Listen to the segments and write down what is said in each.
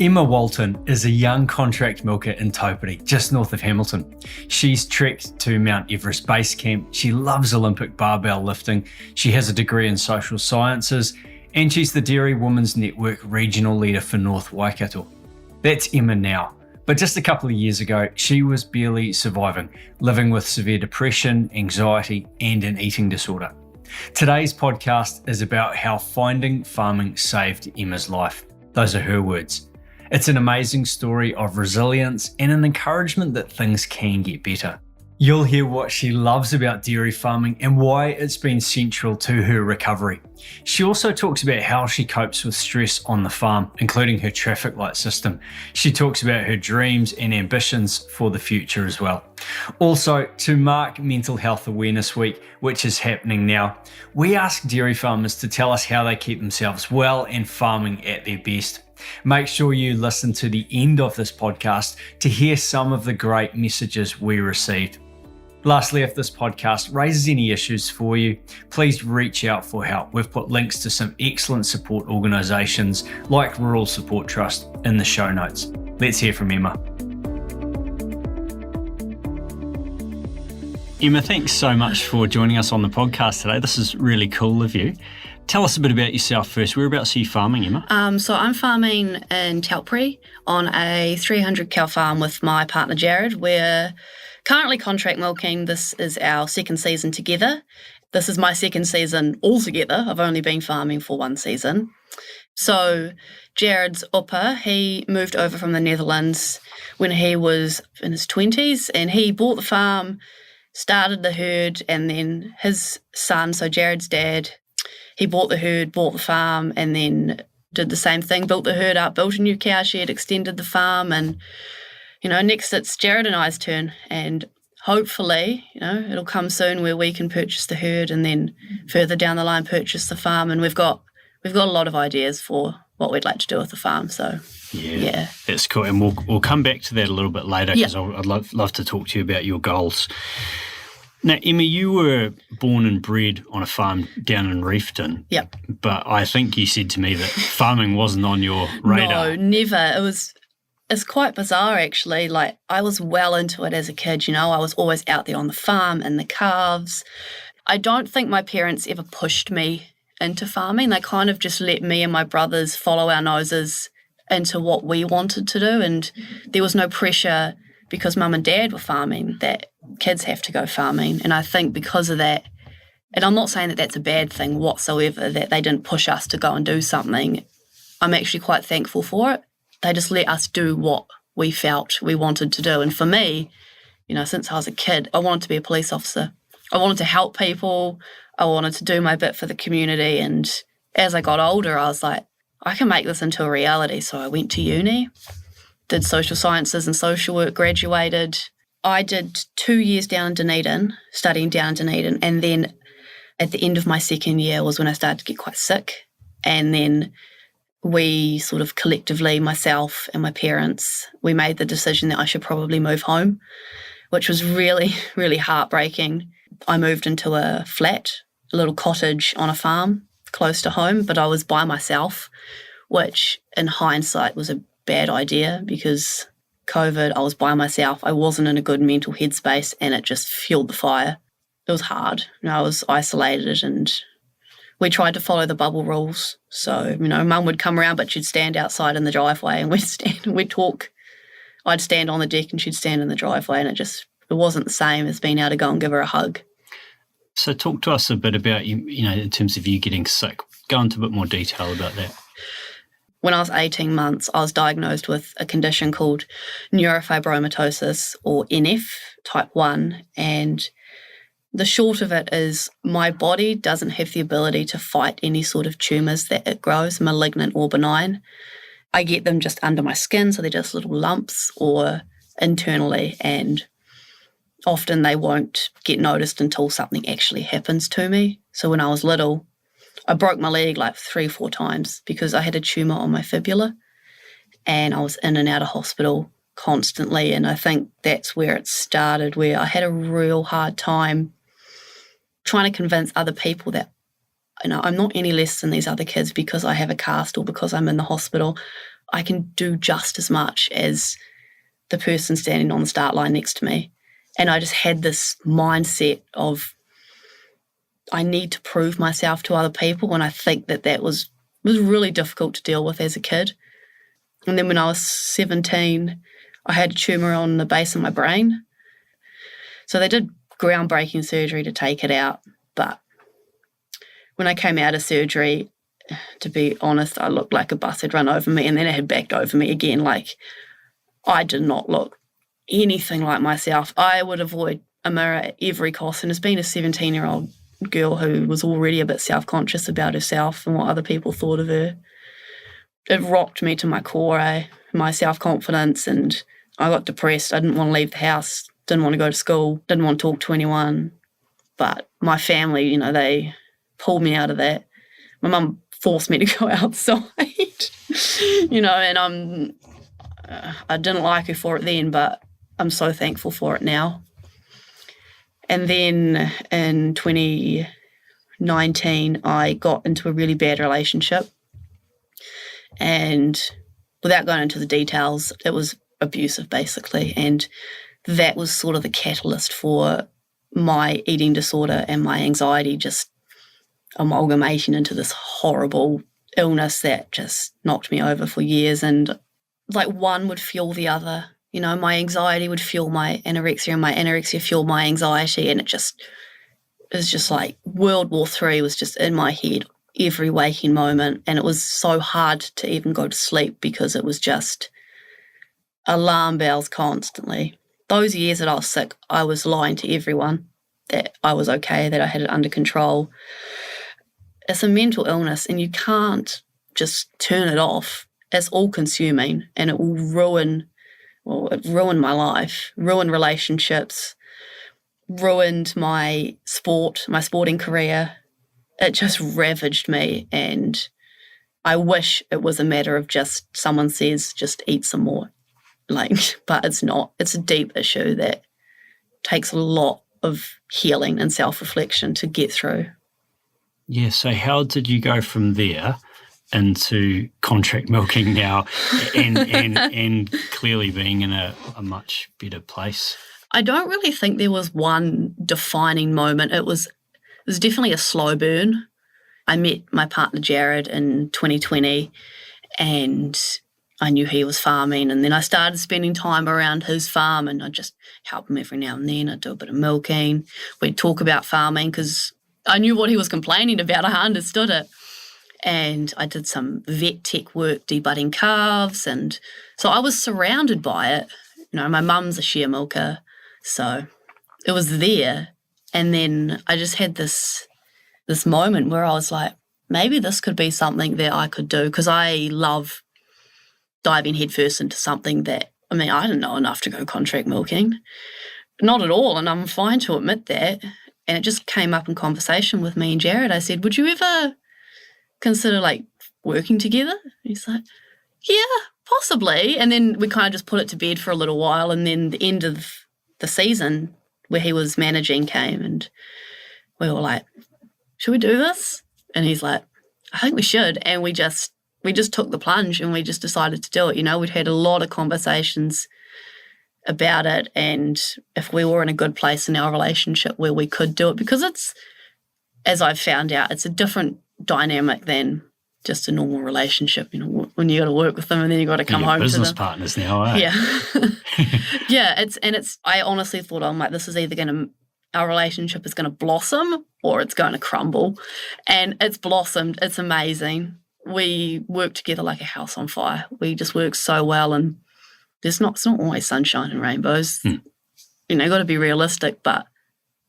Emma Walton is a young contract milker in Taupiri, just north of Hamilton. She's trekked to Mount Everest Base camp, she loves Olympic barbell lifting, she has a degree in social sciences, and she's the Dairy Women's Network regional leader for North Waikato. That's Emma now, but just a couple of years ago, she was barely surviving, living with severe depression, anxiety, and an eating disorder. Today's podcast is about how finding farming saved Emma's life. Those are her words. It's an amazing story of resilience and an encouragement that things can get better. You'll hear what she loves about dairy farming and why it's been central to her recovery. She also talks about how she copes with stress on the farm, including her traffic light system. She talks about her dreams and ambitions for the future as well. Also, to mark Mental Health Awareness Week, which is happening now, we ask dairy farmers to tell us how they keep themselves well and farming at their best. Make sure you listen to the end of this podcast to hear some of the great messages we received. Lastly, if this podcast raises any issues for you, please reach out for help. We've put links to some excellent support organisations like Rural Support Trust in the show notes. Let's hear from Emma. Emma, thanks so much for joining us on the podcast today. This is really cool of you. Tell us a bit about yourself first. Whereabouts are you farming, Emma? So I'm farming in Taupiri on a 300 cow farm with my partner Jared. We're currently contract milking. This is our second season together. This is my second season altogether. I've only been farming for one season. So Jared's upper, he moved over from the Netherlands when he was in his 20s, and he bought the farm, started the herd, and then his son, so Jared's dad, he bought the herd, bought the farm, and then did the same thing, built the herd up, built a new cow shed, extended the farm, and, next it's Jared and I's turn, and hopefully, it'll come soon where we can purchase the herd and then further down the line purchase the farm, and we've got a lot of ideas for what we'd like to do with the farm, so yeah. That's cool, and we'll come back to that a little bit later because I'd love to talk to you about your goals. Now, Emma, you were born and bred on a farm down in Reefton. Yep. But I think you said to me that farming wasn't on your radar. No, never. It's quite bizarre, actually. Like, I was well into it as a kid, I was always out there on the farm and the calves. I don't think my parents ever pushed me into farming. They kind of just let me and my brothers follow our noses into what we wanted to do, and there was no pressure because mum and dad were farming that kids have to go farming. And I think because of that, and I'm not saying that that's a bad thing whatsoever, that they didn't push us to go and do something. I'm actually quite thankful for it. They just let us do what we felt we wanted to do. And for me, since I was a kid, I wanted to be a police officer. I wanted to help people. I wanted to do my bit for the community. And as I got older, I was like, I can make this into a reality. So I went to uni, did social sciences and social work, graduated. I did 2 years down in Dunedin, studying down in Dunedin, and then at the end of my second year was when I started to get quite sick. And then we sort of collectively, myself and my parents, we made the decision that I should probably move home, which was really, really heartbreaking. I moved into a flat, a little cottage on a farm close to home, but I was by myself, which in hindsight was a bad idea because COVID, I was by myself. I wasn't in a good mental headspace, and it just fueled the fire. It was hard. I was isolated, and we tried to follow the bubble rules. So, mum would come around, but she'd stand outside in the driveway and we'd talk. I'd stand on the deck and she'd stand in the driveway, and it wasn't the same as being able to go and give her a hug. So talk to us a bit about, in terms of you getting sick. Go into a bit more detail about that. When I was 18 months, I was diagnosed with a condition called neurofibromatosis, or NF type 1, and the short of it is my body doesn't have the ability to fight any sort of tumours that it grows, malignant or benign. I get them just under my skin, so they're just little lumps, or internally, and often they won't get noticed until something actually happens to me. So when I was little, I broke my leg like 3-4 times because I had a tumour on my fibula, and I was in and out of hospital constantly. And I think that's where it started, where I had a real hard time trying to convince other people that, I'm not any less than these other kids because I have a cast or because I'm in the hospital. I can do just as much as the person standing on the start line next to me. And I just had this mindset of I need to prove myself to other people, and I think that was really difficult to deal with as a kid. And then when I was 17, I had a tumour on the base of my brain. So they did groundbreaking surgery to take it out. But when I came out of surgery, to be honest, I looked like a bus had run over me, and then it had backed over me again. Like, I did not look anything like myself. I would avoid a mirror at every cost. And as being a 17-year-old girl who was already a bit self-conscious about herself and what other people thought of her, it rocked me to my core, my self-confidence, and I got depressed. I didn't want to leave the house, didn't want to go to school, didn't want to talk to anyone. But my family, they pulled me out of that. My mum forced me to go outside, and I didn't like her for it then, but I'm so thankful for it now. And then in 2019, I got into a really bad relationship. And without going into the details, it was abusive, basically. And that was sort of the catalyst for my eating disorder and my anxiety, just amalgamation into this horrible illness that just knocked me over for years. And like one would fuel the other. My anxiety would fuel my anorexia, and my anorexia fueled my anxiety. And it was just like World War III was just in my head every waking moment. And it was so hard to even go to sleep because it was just alarm bells constantly. Those years that I was sick, I was lying to everyone that I was okay, that I had it under control. It's a mental illness, and you can't just turn it off. It's all-consuming, and it will ruin my life, ruin relationships, ruined my sporting career. It just ravaged me, and I wish it was a matter of just someone says, just eat some more. But it's not. It's a deep issue that takes a lot of healing and self-reflection to get through. Yeah, so how did you go from there into contract milking now and clearly being in a much better place? I don't really think there was one defining moment. It was definitely a slow burn. I met my partner Jared in 2020, and I knew he was farming, and then I started spending time around his farm, and I'd just help him every now and then. I'd do a bit of milking. We'd talk about farming because I knew what he was complaining about. I understood it. And I did some vet tech work debudding calves, and so I was surrounded by it. My mum's a shear milker, so it was there. And then I just had this moment where I was like, maybe this could be something that I could do, because I love diving headfirst into something that, I didn't know enough to go contract milking. Not at all, and I'm fine to admit that. And it just came up in conversation with me and Jared. I said, would you ever consider working together? He's like, yeah, possibly. And then we kind of just put it to bed for a little while, and then the end of the season where he was managing came, and we were like, should we do this? And he's like, I think we should. And we just took the plunge, and we just decided to do it. We'd had a lot of conversations about it, and if we were in a good place in our relationship where we could do it, because it's, as I've found out, it's a different dynamic than just a normal relationship, when you got to work with them and then you got to come home to them. Business partners now, eh? Yeah. Yeah, I honestly thought, I'm like, this is either our relationship is going to blossom or it's going to crumble. And it's blossomed. It's amazing. We work together like a house on fire. We just work so well, and it's not always sunshine and rainbows. You got to be realistic, but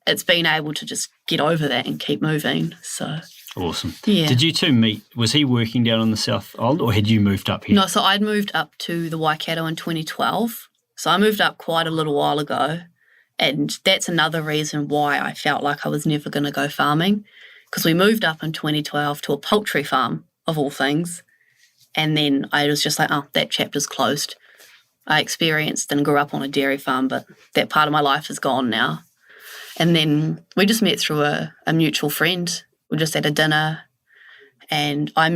it's been able to just get over that and keep moving. So awesome. Yeah. Did you two meet? Was he working down on the South Island, or had you moved up here? No, so I'd moved up to the Waikato in 2012. So I moved up quite a little while ago, and that's another reason why I felt like I was never going to go farming, because we moved up in 2012 to a poultry farm, of all things, and then I was just like, oh, that chapter's closed. I experienced and grew up on a dairy farm, but that part of my life is gone now. And then we just met through a mutual friend. We just had a dinner, and I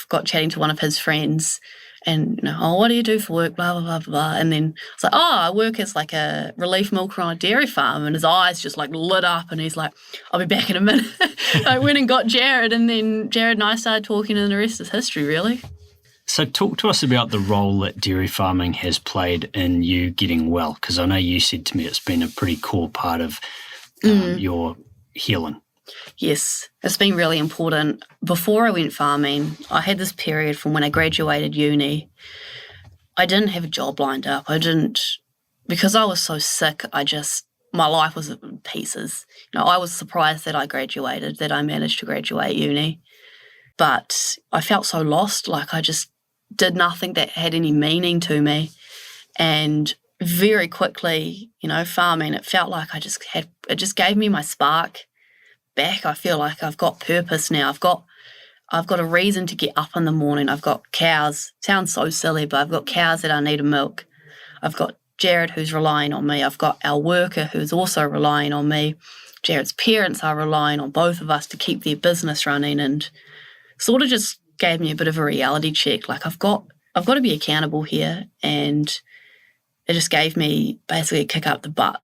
got chatting to one of his friends, and, oh, what do you do for work, blah, blah, blah, blah. And then it's like, oh, I work as like a relief milker on a dairy farm. And his eyes just like lit up, and he's like, I'll be back in a minute. I went and got Jared, and then Jared and I started talking, and the rest is history, really. So talk to us about the role that dairy farming has played in you getting well, because I know you said to me it's been a pretty core part of your healing. Yes, it's been really important. Before I went farming, I had this period from when I graduated uni. I didn't have a job lined up. Because I was so sick, my life was in pieces. I was surprised that I graduated, that I managed to graduate uni. But I felt so lost, like I just did nothing that had any meaning to me. And very quickly, farming, it felt like it just gave me my spark back. I feel like I've got purpose now. I've got a reason to get up in the morning. I've got cows. Sounds so silly, but I've got cows that I need to milk. I've got Jared who's relying on me. I've got our worker who's also relying on me. Jared's parents are relying on both of us to keep their business running, and sort of just gave me a bit of a reality check. Like I've got to be accountable here, and it just gave me basically a kick up the butt.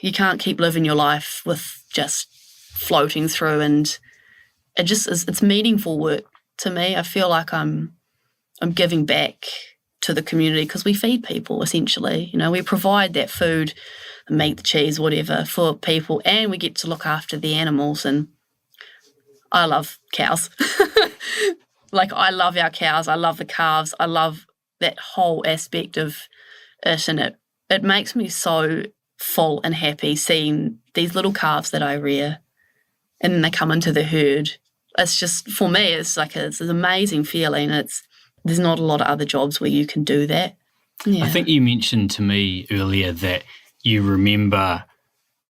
You can't keep living your life with just floating through, and it's meaningful work to me. I feel like I'm giving back to the community because we feed people essentially. We provide that food, the meat, the cheese, whatever for people, and we get to look after the animals. And I love cows. Like I love our cows. I love the calves. I love that whole aspect of it, and it makes me so full and happy seeing these little calves that I rear, and then they come into the herd. It's just, for me, it's an amazing feeling. There's not a lot of other jobs where you can do that. Yeah. I think you mentioned to me earlier that you remember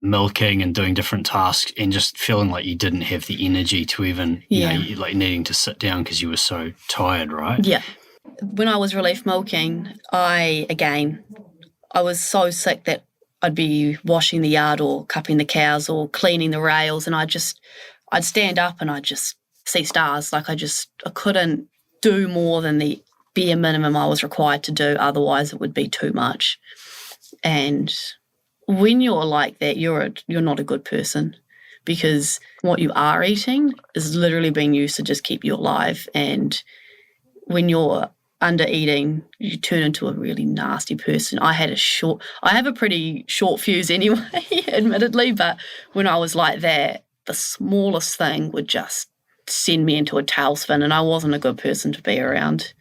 milking and doing different tasks and just feeling like you didn't have the energy to even, like needing to sit down because you were so tired, right? Yeah. When I was relief milking, I was so sick that I'd be washing the yard or cupping the cows or cleaning the rails, and I'd stand up and I'd just see stars. Like I couldn't do more than the bare minimum I was required to do, otherwise it would be too much. And when you're like that, you're not a good person, because what you are eating is literally being used to just keep you alive. And when you're under eating, you turn into a really nasty person. I have a pretty short fuse anyway, admittedly, but when I was like that, the smallest thing would just send me into a tailspin, and I wasn't a good person to be around.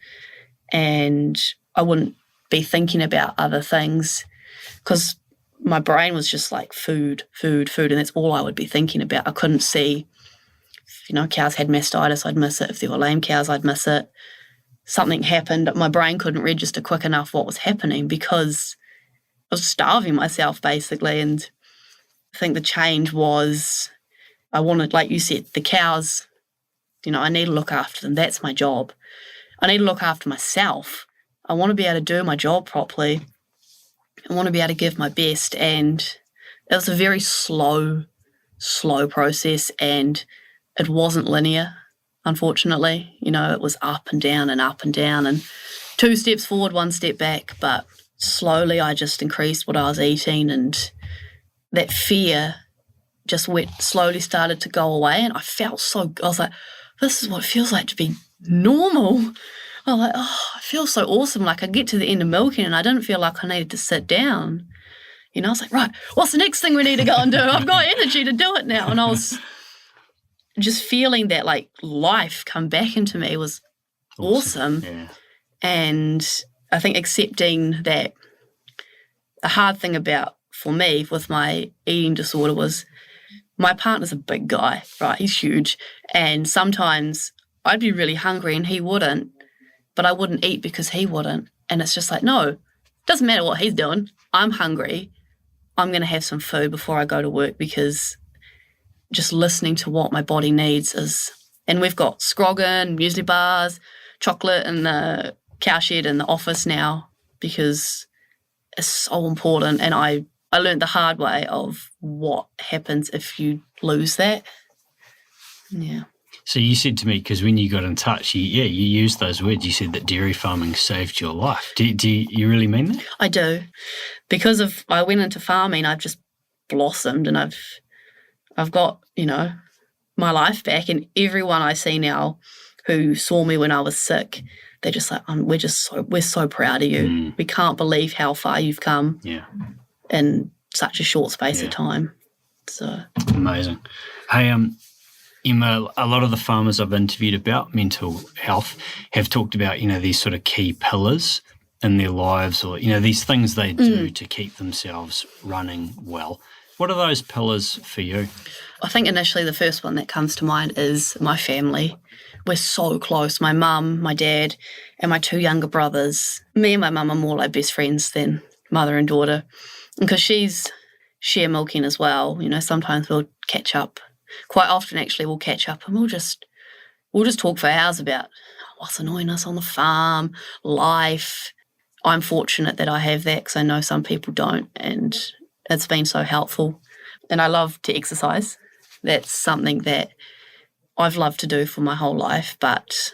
And I wouldn't be thinking about other things because my brain was just like food, and that's all I would be thinking about. I couldn't see, if cows had mastitis, I'd miss it. If there were lame cows, I'd miss it. Something happened, my brain couldn't register quick enough what was happening because I was starving myself basically. And I think the change was I wanted, like you said, the cows, I need to look after them. That's my job. I need to look after myself. I want to be able to do my job properly. I want to be able to give my best. And it was a very slow process, and it wasn't linear. Unfortunately, it was up and down and 2 steps forward, 1 step back. But slowly I just increased what I was eating, and that fear just slowly started to go away. And I was like, this is what it feels like to be normal. I was like, oh, I feel so awesome. Like I'd get to the end of milking and I didn't feel like I needed to sit down. I was like, right, what's the next thing we need to go and do? I've got energy to do it now. And I was just feeling that like life come back into me was awesome. Yeah. And I think accepting that the hard thing for me with my eating disorder was my partner's a big guy, right? He's huge. And sometimes I'd be really hungry and he wouldn't, but I wouldn't eat because he wouldn't. And it's just like, no, doesn't matter what he's doing. I'm hungry. I'm going to have some food before I go to work, because just listening to what my body needs is, and we've got scroggin, muesli bars, chocolate in the cow shed in the office now, because it's so important. And I learned the hard way of what happens if you lose that. Yeah. So you said to me, because when you got in touch, you used those words. You said that dairy farming saved your life. Do you really mean that? I do. Because I went into farming, I've just blossomed, and I've got, my life back, and everyone I see now who saw me when I was sick, they're just like, we're so proud of you. We can't believe how far you've come in such a short space of time. So amazing. Hey, Emma, a lot of the farmers I've interviewed about mental health have talked about, these sort of key pillars in their lives, or, these things they do to keep themselves running well. What are those pillars for you? I think initially the first one that comes to mind is my family. We're so close. My mum, my dad, and my 2 younger brothers. Me and my mum are more like best friends than mother and daughter. Because she's share milking as well. Sometimes we'll catch up. Quite often, actually, we'll catch up and we'll just talk for hours about what's annoying us on the farm, life. I'm fortunate that I have that, because I know some people don't, and it's been so helpful. And I love to exercise. That's something that I've loved to do for my whole life, but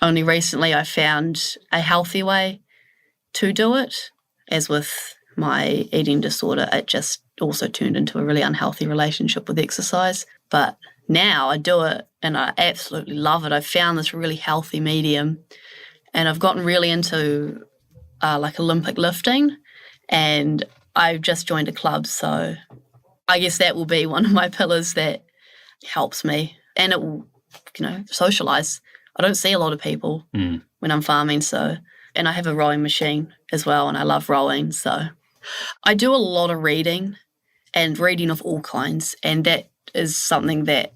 only recently I found a healthy way to do it. As with my eating disorder, it just also turned into a really unhealthy relationship with exercise. But now I do it and I absolutely love it. I've found this really healthy medium, and I've gotten really into like Olympic lifting, and I've just joined a club. So I guess that will be one of my pillars that helps me, and it will, socialise. I don't see a lot of people when I'm farming, and I have a rowing machine as well, and I love rowing. So I do a lot of reading, and reading of all kinds, and that is something that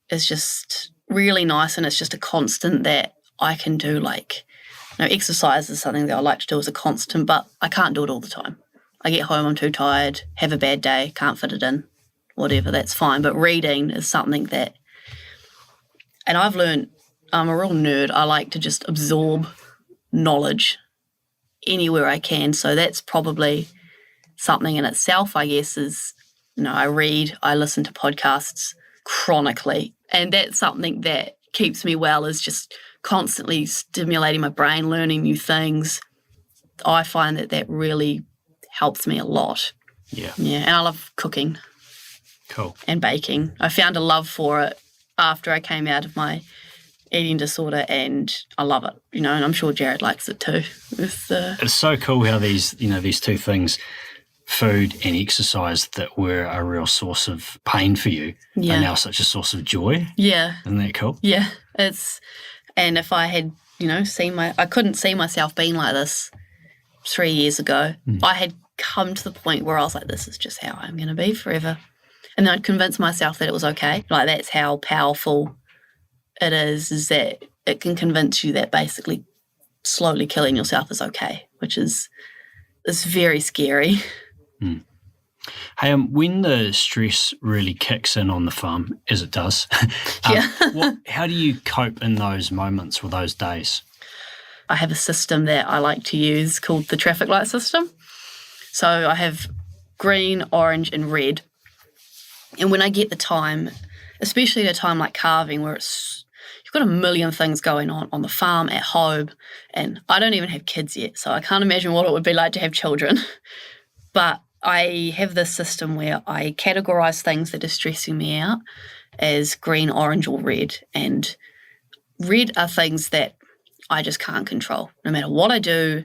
is just really nice, and it's just a constant that I can do. Like, exercise is something that I like to do as a constant, but I can't do it all the time. I get home, I'm too tired, have a bad day, can't fit it in, whatever, that's fine. But reading is something that, and I've learned, I'm a real nerd. I like to just absorb knowledge anywhere I can. So that's probably something in itself, I guess, is, I read, I listen to podcasts chronically. And that's something that keeps me well, is just constantly stimulating my brain, learning new things. I find that really helps me a lot. Yeah. Yeah, and I love cooking. Cool. And baking. I found a love for it after I came out of my eating disorder, and I love it, and I'm sure Jared likes it too. It's so cool how these two things, food and exercise, that were a real source of pain for you, are now such a source of joy. Yeah. Isn't that cool? Yeah. And if I had, I couldn't see myself being like this 3 years ago. I had come to the point where I was like, this is just how I'm going to be forever. And then I'd convince myself that it was okay. Like, that's how powerful it is that it can convince you that basically slowly killing yourself is okay, which is very scary. Hey, when the stress really kicks in on the farm, as it does, how do you cope in those moments or those days? I have a system that I like to use called the traffic light system. So I have green, orange, and red. And when I get the time, especially at a time like calving, where you've got a million things going on the farm, at home, and I don't even have kids yet, so I can't imagine what it would be like to have children. But I have this system where I categorise things that are stressing me out as green, orange, or red. And red are things that I just can't control. No matter what I do,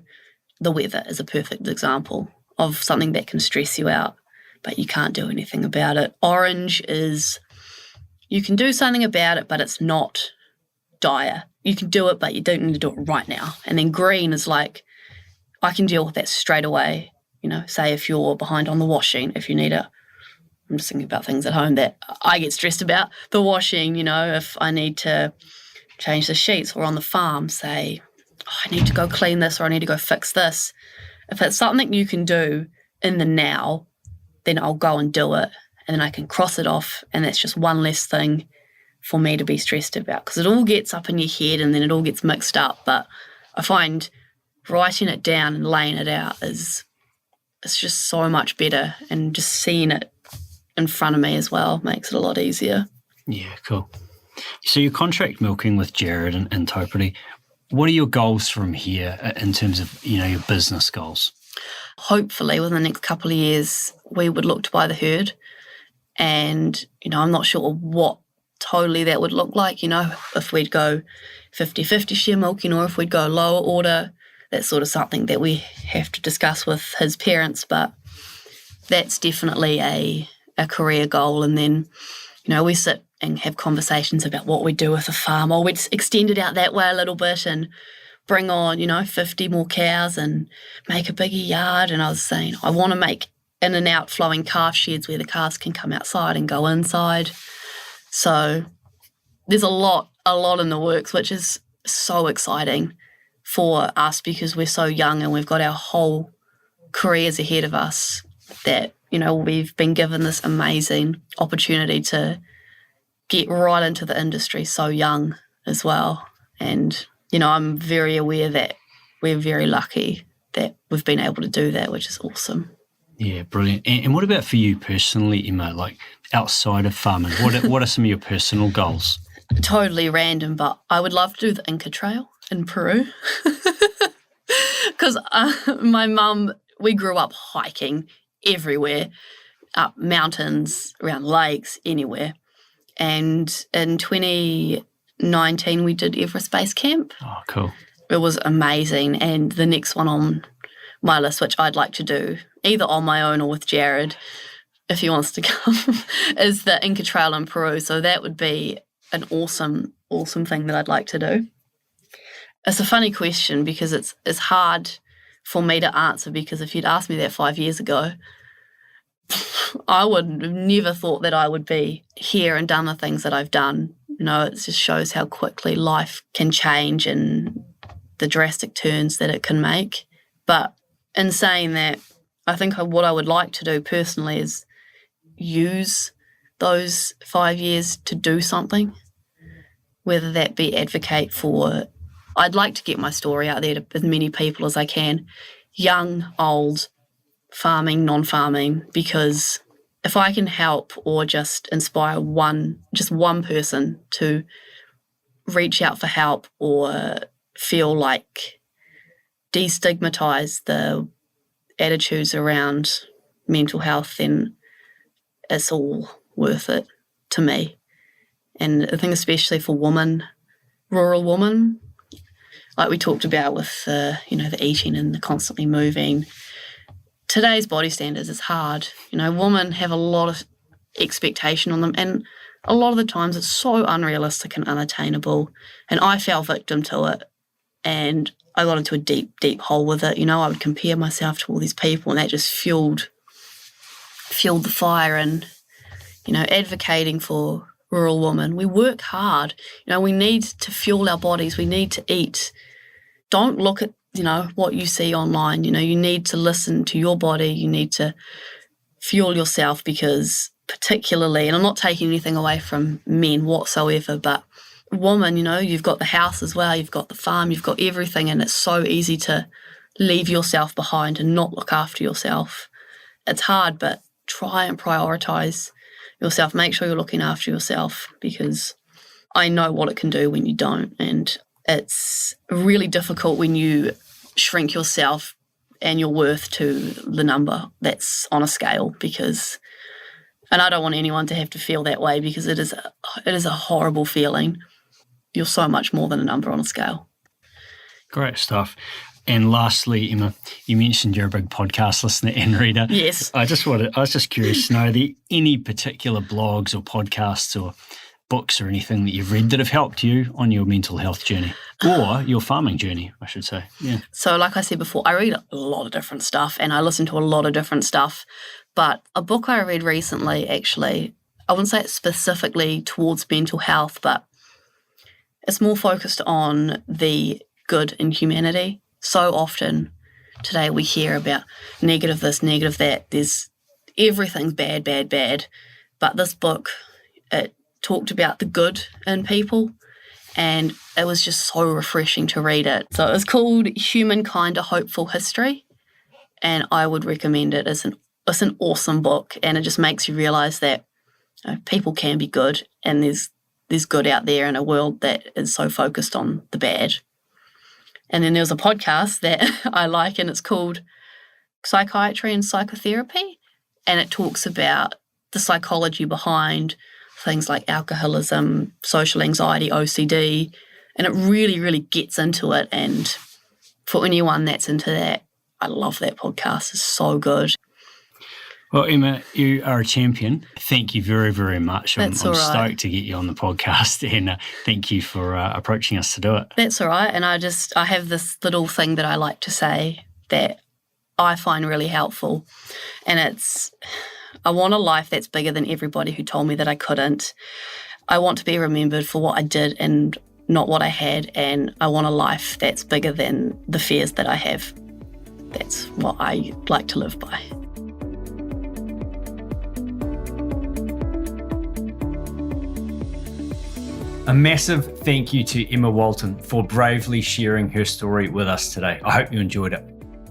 the weather is a perfect example of something that can stress you out, but you can't do anything about it. Orange is, you can do something about it, but it's not dire. You can do it, but you don't need to do it right now. And then green is like, I can deal with that straight away. Say if you're behind on the washing, if you need I'm just thinking about things at home that I get stressed about. The washing, if I need to change the sheets, or on the farm, say, I need to go clean this, or I need to go fix this. If it's something you can do in the now, then I'll go and do it, and then I can cross it off, and that's just one less thing for me to be stressed about, because it all gets up in your head and then it all gets mixed up. But I find writing it down and laying it out it's just so much better, and just seeing it in front of me as well makes it a lot easier. Yeah, cool. So you're contract milking with Jared and Taupiri. What are your goals from here in terms of, your business goals? Hopefully within the next couple of years, we would look to buy the herd. And, I'm not sure what totally that would look like, if we'd go 50-50 share milking or if we'd go lower order. That's sort of something that we have to discuss with his parents, but that's definitely a career goal. And then, we sit and have conversations about what we do with the farm. Or we'd extend it out that way a little bit and bring on, 50 more cows and make a bigger yard. And I was saying, I want to make in and out flowing calf sheds where the calves can come outside and go inside. So there's a lot in the works, which is so exciting for us because we're so young and we've got our whole careers ahead of us that, we've been given this amazing opportunity to get right into the industry so young as well. And, I'm very aware that we're very lucky that we've been able to do that, which is awesome. Yeah, brilliant. And what about for you personally, Emma, like outside of farming? What are some of your personal goals? Totally random, but I would love to do the Inca Trail in Peru because my mum, we grew up hiking everywhere, up mountains, around lakes, anywhere. And in 2019, we did Everest Base Camp. Oh, cool. It was amazing. And the next one on my list, which I'd like to do, either on my own or with Jared, if he wants to come, is the Inca Trail in Peru. So that would be an awesome thing that I'd like to do. It's a funny question because it's hard for me to answer because if you'd asked me that 5 years ago, I would have never thought that I would be here and done the things that I've done. It just shows how quickly life can change and the drastic turns that it can make. But in saying that, I think what I would like to do personally is use those 5 years to do something, whether that be advocate for, I'd like to get my story out there to as many people as I can, young, old, farming, non-farming, because if I can help or just inspire one person to reach out for help or feel like destigmatize the attitudes around mental health, then it's all worth it to me. And I think especially for women, rural women, like we talked about with the eating and the constantly moving, today's body standards is hard. Women have a lot of expectation on them, and a lot of the times it's so unrealistic and unattainable. And I fell victim to it, and I got into a deep, deep hole with it. I would compare myself to all these people, and that just fueled the fire. And advocating for rural women, we work hard. We need to fuel our bodies. We need to eat. Don't look at what you see online. You need to listen to your body. You need to fuel yourself because particularly, and I'm not taking anything away from men whatsoever, but woman, you've got the house as well, you've got the farm, you've got everything, and it's so easy to leave yourself behind and not look after yourself. It's hard, but try and prioritise yourself. Make sure you're looking after yourself because I know what it can do when you don't, and it's really difficult when you shrink yourself and your worth to the number that's on a scale and I don't want anyone to have to feel that way because it is a horrible feeling. You're so much more than a number on a scale. Great stuff. And lastly, Emma, you mentioned you're a big podcast listener and reader. Yes. I was just curious to know, are there any particular blogs or podcasts or books or anything that you've read that have helped you on your mental health journey or your farming journey, I should say? Yeah. So like I said before, I read a lot of different stuff and I listen to a lot of different stuff. But a book I read recently, actually, I wouldn't say it's specifically towards mental health, but it's more focused on the good in humanity. So often today we hear about negative this, negative that. Everything's bad, bad, bad. But this book, it talked about the good in people, and it was just so refreshing to read it. So it was called Humankind: A Hopeful History, and I would recommend it. It's an awesome book, and it just makes you realise that people can be good, and there's there's good out there in a world that is so focused on the bad. And then there's a podcast that I like, and it's called Psychiatry and Psychotherapy, and it talks about the psychology behind things like alcoholism, social anxiety, OCD, and it really, really gets into it. And for anyone that's into that, I love that podcast. It's so good. Well, Emma, you are a champion. Thank you very, very much. I'm stoked to get you on the podcast, and thank you for approaching us to do it. That's all right. And I have this little thing that I like to say that I find really helpful, and it's, I want a life that's bigger than everybody who told me that I couldn't. I want to be remembered for what I did and not what I had, and I want a life that's bigger than the fears that I have. That's what I like to live by. A massive thank you to Emma Walton for bravely sharing her story with us today. I hope you enjoyed it.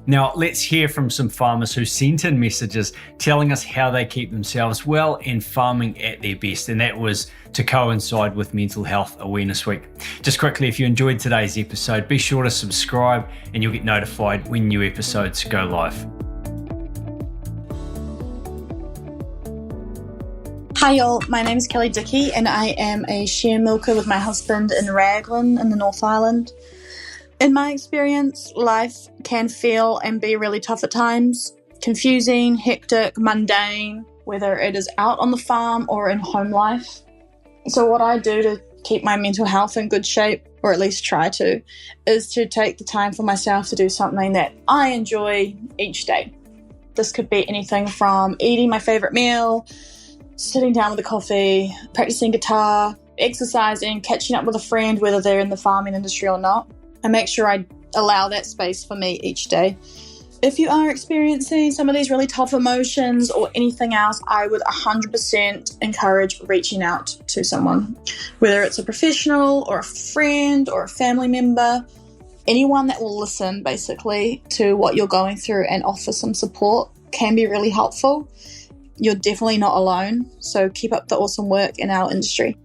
Now, let's hear from some farmers who sent in messages telling us how they keep themselves well and farming at their best, and that was to coincide with Mental Health Awareness Week. Just quickly, if you enjoyed today's episode, be sure to subscribe and you'll get notified when new episodes go live. Hi y'all, my name is Kelly Dickey and I am a share milker with my husband in Raglan in the North Island. In my experience, life can feel and be really tough at times. Confusing, hectic, mundane, whether it is out on the farm or in home life. So what I do to keep my mental health in good shape, or at least try to, is to take the time for myself to do something that I enjoy each day. This could be anything from eating my favourite meal, sitting down with a coffee, practicing guitar, exercising, catching up with a friend, whether they're in the farming industry or not. I make sure I allow that space for me each day. If you are experiencing some of these really tough emotions or anything else, I would 100% encourage reaching out to someone, whether it's a professional or a friend or a family member, anyone that will listen basically to what you're going through and offer some support can be really helpful. You're definitely not alone, so keep up the awesome work in our industry.